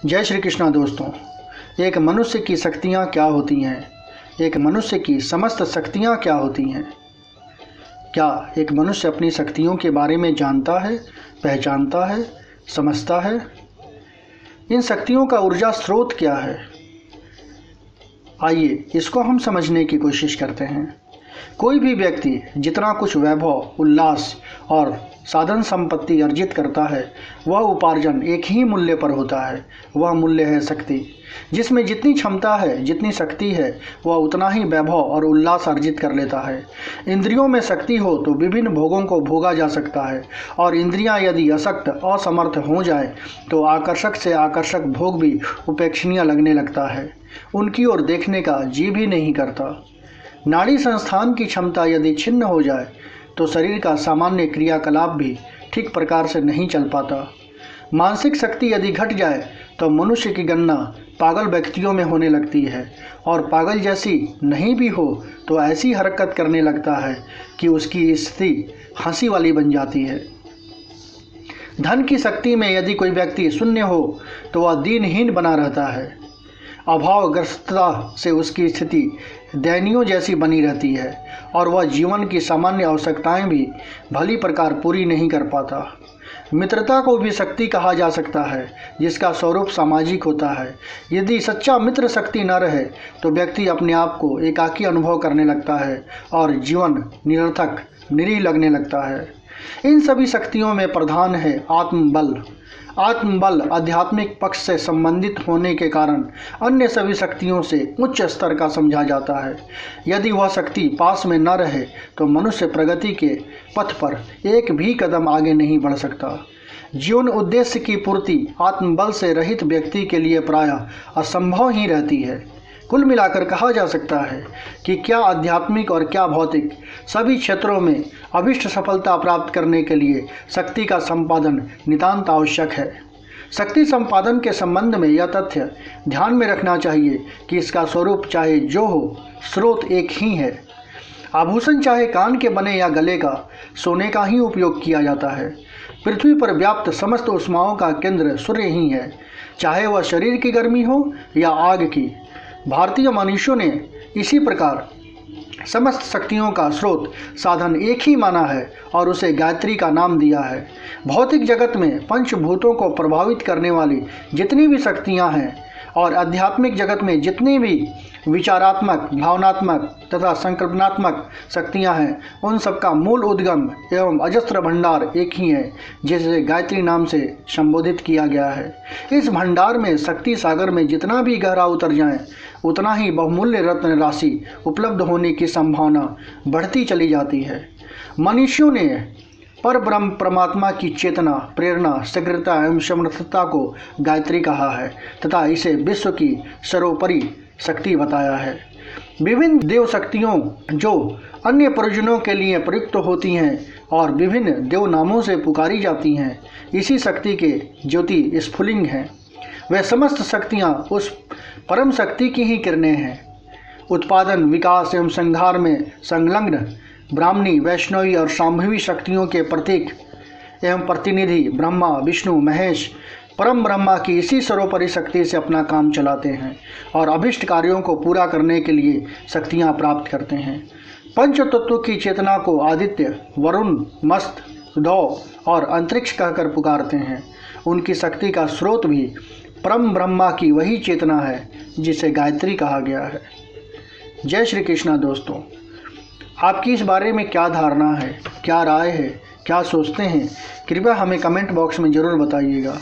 जय श्री कृष्णा दोस्तों। एक मनुष्य की शक्तियाँ क्या होती हैं? एक मनुष्य की समस्त शक्तियाँ क्या होती हैं? क्या एक मनुष्य अपनी शक्तियों के बारे में जानता है, पहचानता है, समझता है? इन शक्तियों का ऊर्जा स्रोत क्या है? आइए इसको हम समझने की कोशिश करते हैं। कोई भी व्यक्ति जितना कुछ वैभव, उल्लास और साधन संपत्ति अर्जित करता है, वह उपार्जन एक ही मूल्य पर होता है। वह मूल्य है शक्ति। जिसमें जितनी क्षमता है, जितनी शक्ति है, वह उतना ही वैभव और उल्लास अर्जित कर लेता है। इंद्रियों में शक्ति हो तो विभिन्न भोगों को भोगा जा सकता है, और इंद्रियां यदि अशक्त, असमर्थ हो जाए तो आकर्षक से आकर्षक भोग भी उपेक्षणीय लगने लगता है। उनकी ओर देखने का जी भी नहीं करता। नाड़ी संस्थान की क्षमता यदि छिन्न हो जाए तो शरीर का सामान्य क्रियाकलाप भी ठीक प्रकार से नहीं चल पाता। मानसिक शक्ति यदि घट जाए तो मनुष्य की गणना पागल व्यक्तियों में होने लगती है, और पागल जैसी नहीं भी हो तो ऐसी हरकत करने लगता है कि उसकी स्थिति हंसी वाली बन जाती है। धन की शक्ति में यदि कोई व्यक्ति शून्य हो तो वह दीनहीन बना रहता है। अभावग्रस्तता से उसकी स्थिति दयनीय जैसी बनी रहती है, और वह जीवन की सामान्य आवश्यकताएं भी भली प्रकार पूरी नहीं कर पाता। मित्रता को भी शक्ति कहा जा सकता है, जिसका स्वरूप सामाजिक होता है। यदि सच्चा मित्र शक्ति न रहे तो व्यक्ति अपने आप को एकाकी अनुभव करने लगता है और जीवन निरर्थक, निरीह लगने लगता है। इन सभी शक्तियों में प्रधान है आत्मबल। आत्मबल आध्यात्मिक पक्ष से संबंधित होने के कारण अन्य सभी शक्तियों से उच्च स्तर का समझा जाता है। यदि वह शक्ति पास में न रहे तो मनुष्य प्रगति के पथ पर एक भी कदम आगे नहीं बढ़ सकता। जीवन उद्देश्य की पूर्ति आत्मबल से रहित व्यक्ति के लिए प्रायः असंभव ही रहती है। कुल मिलाकर कहा जा सकता है कि क्या आध्यात्मिक और क्या भौतिक, सभी क्षेत्रों में अभिष्ट सफलता प्राप्त करने के लिए शक्ति का संपादन नितांत आवश्यक है। शक्ति संपादन के संबंध में यह तथ्य ध्यान में रखना चाहिए कि इसका स्वरूप चाहे जो हो, स्रोत एक ही है। आभूषण चाहे कान के बने या गले का, सोने का ही उपयोग किया जाता है। पृथ्वी पर व्याप्त समस्त ऊष्माओं का केंद्र सूर्य ही है, चाहे वह शरीर की गर्मी हो या आग की। भारतीय मनुष्यों ने इसी प्रकार समस्त शक्तियों का स्रोत, साधन एक ही माना है और उसे गायत्री का नाम दिया है। भौतिक जगत में पंचभूतों को प्रभावित करने वाली जितनी भी शक्तियां हैं, और आध्यात्मिक जगत में जितनी भी विचारात्मक, भावनात्मक तथा संकल्पनात्मक शक्तियां हैं, उन सबका मूल उद्गम एवं अजस्त्र भंडार एक ही है, जिसे गायत्री नाम से संबोधित किया गया है। इस भंडार में, शक्ति सागर में जितना भी गहरा उतर जाए, उतना ही बहुमूल्य रत्न राशि उपलब्ध होने की संभावना बढ़ती चली जाती है। मनुष्यों ने पर ब्रह्म परमात्मा की चेतना, प्रेरणा, शीघ्रता एवं समर्थता को गायत्री कहा है तथा इसे विश्व की सर्वोपरि शक्ति बताया है। विभिन्न देव शक्तियों जो अन्य प्रयोजनों के लिए प्रयुक्त होती हैं और विभिन्न देव नामों से पुकारी जाती हैं, इसी शक्ति के ज्योति स्फुलिंग हैं। वे समस्त शक्तियाँ उस परम शक्ति की ही किरणें हैं। उत्पादन, विकास एवं संहार में संलग्न ब्राह्मणी, वैष्णवी और शांभवी शक्तियों के प्रतीक एवं प्रतिनिधि ब्रह्मा, विष्णु, महेश परम ब्रह्मा की इसी सर्वोपरि शक्ति से अपना काम चलाते हैं और अभिष्ट कार्यों को पूरा करने के लिए शक्तियां प्राप्त करते हैं। पंच तत्व की चेतना को आदित्य, वरुण, मस्त, दौ और अंतरिक्ष कहकर पुकारते हैं। उनकी शक्ति का स्रोत भी परम ब्रह्मा की वही चेतना है जिसे गायत्री कहा गया है। जय श्री कृष्णा दोस्तों। आपकी इस बारे में क्या धारणा है, क्या राय है, क्या सोचते हैं? कृपया हमें कमेंट बॉक्स में ज़रूर बताइएगा।